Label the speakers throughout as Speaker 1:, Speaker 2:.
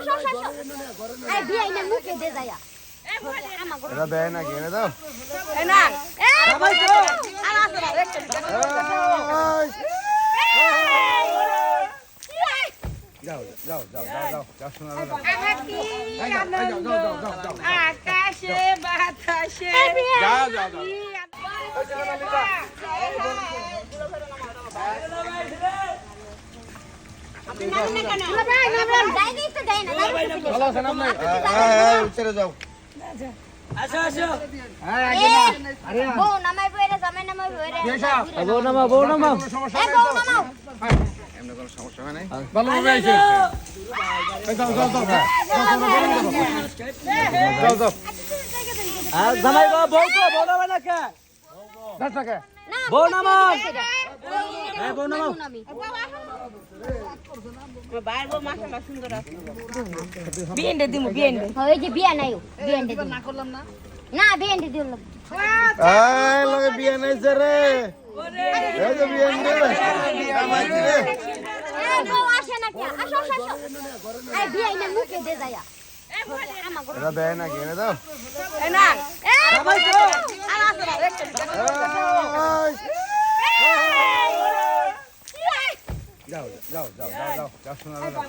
Speaker 1: আসো আসো আসো এই বিয়ে না মুখে দে যায়া
Speaker 2: এটা দেয় না কেনে দাও
Speaker 1: এই না এই
Speaker 3: ভাই তো
Speaker 1: আর আসো না একটা
Speaker 2: যাও যাও যাও যাও যাও যাও শোনা যাও
Speaker 4: আকাশে বাতাসে
Speaker 2: যাও যাও যাও ভালো আছেন আপনি উঠে যাও
Speaker 3: আসো আসো
Speaker 1: বউ নামাই বইরে জামাই নামাই বইরে
Speaker 3: বউ নামাও
Speaker 1: সমস্যা
Speaker 2: এমন কোনো সমস্যা হয় নাই ভালোভাবে আইছে যাও যাও যাও যাও যাও
Speaker 3: আর জামাই গো বউ তো বউ নামাই না কে
Speaker 2: দাস টাকা
Speaker 3: বউ নামাও এই বউ নামাও
Speaker 4: বাইরে বউ মাশাআল্লাহ সুন্দর আছে বিয়েন্ডে দিমু বিয়েন্ডে
Speaker 1: ওই যে বিয়া নাই বিয়েন্ডে না করলাম না না বিয়েন্ডে দিল
Speaker 2: এই লগে বিয়ে নাইছে রে এই যে বিয়ে নে আমাইছি রে
Speaker 1: এই বউ আসে না কে আসো আসো আসো এই বিয়ে না মুখে দে যায়া
Speaker 2: এটা দেয় না কেনে দাও
Speaker 4: এই না
Speaker 1: এই
Speaker 3: ভাই তো
Speaker 4: আর আসো না একটা
Speaker 2: যাও যাও যাও যাও যাও যাও শোনা যাও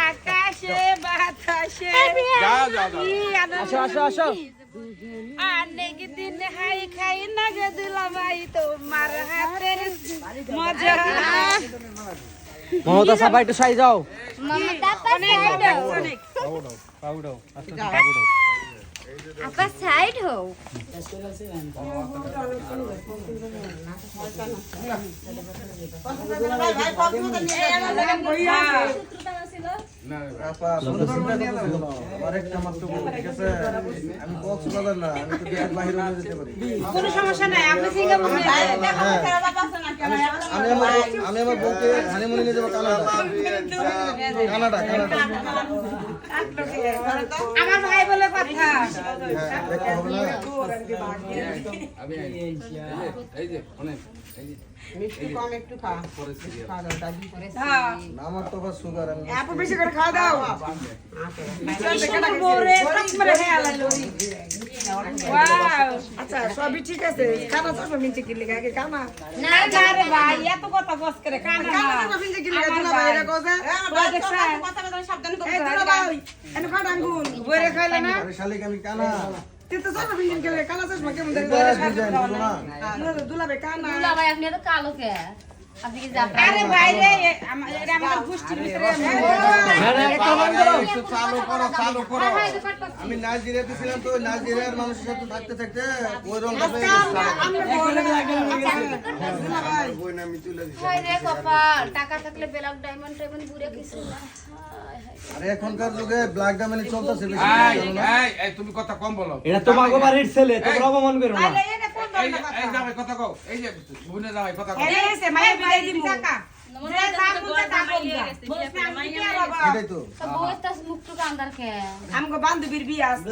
Speaker 4: আকাশে বাতাসে
Speaker 2: যাও যাও যাও
Speaker 3: আসো আসো আসো
Speaker 4: অনেক দিন হাই খাই না গে দিলামাই তোমার হাতের মজা
Speaker 3: মমতা সাবা একটু সাই যাও
Speaker 1: মমতা
Speaker 4: অনেক অনেক
Speaker 2: পাউডাও আস্তে আস্তে পাউডাও
Speaker 1: আপা সাইড হও
Speaker 2: না
Speaker 5: আপা সুন্দর চিন্তা করতেছিল না আমার একটা মাত্র বউ, ঠিক আছে আমি কক্সবাজার না আমি তো দেশের বাইরে যেতে পারি
Speaker 4: কোনো সমস্যা নাই আপনি সিঙ্গা বলতে
Speaker 5: আমি আমার বউকে হানিমুনে নিয়ে যাবো কানাডা কানাডা কানাডা
Speaker 4: আমার ভাই বলে কথা
Speaker 5: হ্যাঁ দেখতে হবে না
Speaker 2: আমি এই যে অনেক এই যে
Speaker 4: মিষ্টি কম একটু খা
Speaker 5: না, আমার তো আবার সুগার আমি
Speaker 4: আপু বেশি করে খাওয়া দাও বউরে টক মেরে খেয়ে আলাইলো ওয়াও আচ্ছা সবই ঠিক আছে কানা চশমা মিনছে কি লাগা আগে কানা না রে ভাই এত কথা বস করে কানা কানা চশমা মিনছে কি লাগা দিলা ভাই এরা কোজা কথা কথা সাবধান করে দিলা ভাই এনে খাড় আঙ্গুল বইরে খাইলা না
Speaker 5: আরে শালিক আমি কানা
Speaker 4: তুই তো চশমা মিনছে কি লাগা কানা চশমা কেমন দেখে দুলা ভাই কানা
Speaker 1: দুলা ভাই আপনি তো কালো কে আপনি কি জানেন
Speaker 4: আরে ভাই রে এটা আমাদের গোষ্ঠীর ভিতরে
Speaker 5: একটু চালু করো আমি নাইজেরিয়াতে ছিলাম তো নাইজেরিয়ার মানুষের সাথে থাকতে থাকতে ওই রংটা পেয়ে বই না আমি তুলে দিছি
Speaker 1: হয় রে কপাল টাকা থাকলে ব্ল্যাক ডায়মন্ড টাইমন্ড ঘুরে কিছু না
Speaker 5: আরে এখনকার যুগে ব্ল্যাক ডায়মন্ড চলতেছে বেশি
Speaker 2: এই তুমি কথা কম বলো
Speaker 3: এটা তো মাগো বাড়ির ছেলে তোমরা অপমান করো না
Speaker 2: এই জামাই কথা কও এই যে বুনে জামাই কথা কও
Speaker 4: এসে মায়ের বিদায় দিমু টাকা যে দাম বুঝে তা কম যা
Speaker 5: এটাই তো
Speaker 1: তো বউয়ের তাস মুখটু কান্দার কে
Speaker 4: আমগো বান্ধবীর বিয়ে আছে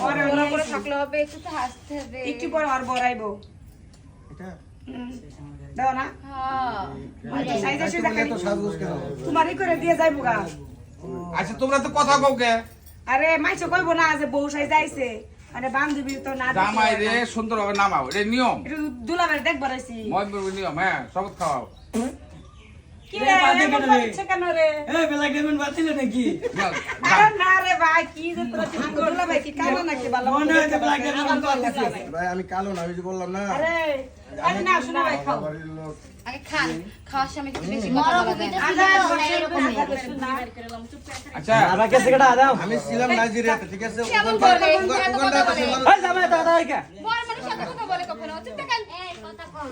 Speaker 4: পরে ওরা করে থাকলে হবে
Speaker 1: একটু তো হাসতে হবে
Speaker 4: একটু পরে আর বড়াইবো
Speaker 5: এটা
Speaker 4: দাও না
Speaker 1: হ্যাঁ
Speaker 4: সাইজ এসে
Speaker 5: তুমি এত সাজগোজ কেন
Speaker 4: তোমারই করে দিয়ে যাইবো গা
Speaker 2: আচ্ছা তোমরা তো কথা কও কে
Speaker 4: আরে মাইছে কইবো না যে বউ সাইজ আইছে মানে বান্ধবী তো না
Speaker 2: জামাই রে সুন্দরভাবে নামাও এটা নিয়ম
Speaker 4: একটু দুলাবের দেখবার আইছি
Speaker 2: মই নিয়ম হ্যাঁ শপথ খাওয়াও
Speaker 4: কি রে এমন করছে কেন রে
Speaker 3: এই বেলা কেমন বাতিলে নাকি
Speaker 4: আরে না রে ভাই কি যে তোরা আমগো দুলাভাই কি কালো নাকি ভালো
Speaker 3: মনে হয় যে ব্ল্যাক কেমন বাতিলে
Speaker 5: ভাই আমি কালো না ওই যে বললাম না
Speaker 4: আরে আরে না শুনো ভাই খাও
Speaker 5: বাড়ির লোক
Speaker 1: আগে খান খাওয়ার সময় একটু বেশি কথা বলবেন
Speaker 2: আচ্ছা
Speaker 3: আমরা কেসে কাটা দাও
Speaker 5: আমি ছিলাম নাইজেরিয়াতে ঠিক আছে
Speaker 3: এই জামাই দাও দাও কে
Speaker 1: বড় মানুষ এত কথা বলে কখনো চুপ থাকেন এই কথা কম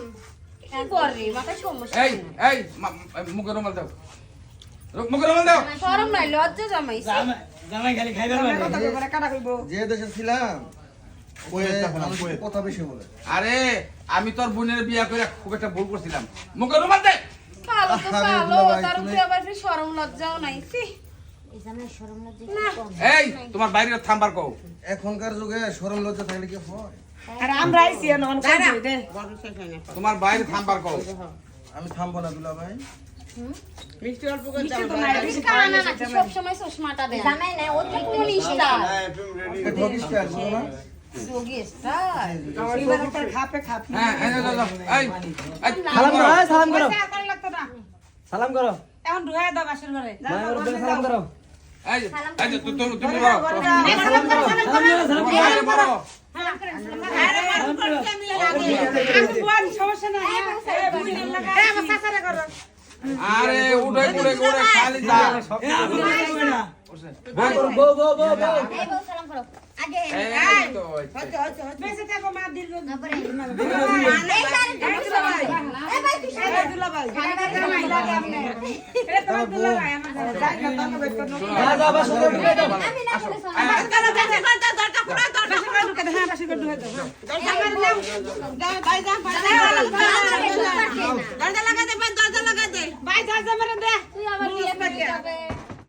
Speaker 1: কি করে মাথায় সমস্যা
Speaker 2: এই এই মুখে রুমাল দাও মুখে রুমাল দাও
Speaker 1: শরম নাই লজ্জা জমাইছে
Speaker 3: জামাই খালি খাইবার মানে
Speaker 4: কথা কইবো কাটা কইবো
Speaker 5: যে দেশে ছিলাম ওই কথা বেশি বলে
Speaker 2: আরে আমি তোর বোনের বিয়া করে খুব একটা ভুল করছিলাম মুখে রুমাল দে
Speaker 1: কালো তো
Speaker 5: আরে
Speaker 1: কালো
Speaker 5: দুলাভাই,
Speaker 1: তার
Speaker 5: তুমি-
Speaker 1: উপরে আবার ফির শরম লজ্জাও নাই এই জামাই শরম লজ্জা কম
Speaker 2: এই তোমার বাইরে থামবার কও
Speaker 5: এখনকার যুগে শরম লজ্জা থাকলে কি হয়
Speaker 4: আরে আমরা আইছি এখন কই দে
Speaker 2: তোমার বাইরে থামবার কও
Speaker 5: আমি থামবো না দুলা ভাই
Speaker 4: মিষ্টি অল্প করে দাও
Speaker 1: মিষ্টি আনা না সব সময় চশমাটা দেয় জামাই না অতিরিক্ত মিষ্টি
Speaker 5: ভবিষ্যৎ না
Speaker 1: যোগী স্টাইল
Speaker 4: এবার একটা খাপে খাপ
Speaker 3: সালাম করো
Speaker 4: পয়সা করে লাগতো না
Speaker 3: সালাম করো
Speaker 4: এখন ঢুকায় দাও বাসর ঘরে
Speaker 3: মায়ের উপরে সালাম করো
Speaker 4: আরে মারুন করে আমি লাগে আমি বল সমস্যা না এই বুইনের লাগা এই আমার সাসারে করো
Speaker 5: আরে উঠে পুরে করে খালি যা
Speaker 3: বো
Speaker 1: এই বউ সালাম করো আগে
Speaker 5: এই তো
Speaker 4: বেঁচে থাকো মা দীর্ঘ
Speaker 1: তারপরে
Speaker 4: এই ভাই তুই এই দুলা ভাই জামাই লাগে আপনি এ তোমার দুলা ভাই আমার যাই না তখন বের করো
Speaker 3: যা বাস করে ঢুকে দাও
Speaker 1: আমি না বলে সালাম
Speaker 4: দরজা দরজা পুরো দরজা করে ঢুকে দে হ্যাঁ বাসি করে ঢুকে দাও দরজা করে দাও দাও ভাই যা দরজা লাগা দে ভাই দরজা লাগা দে ভাই দরজা মেরে দে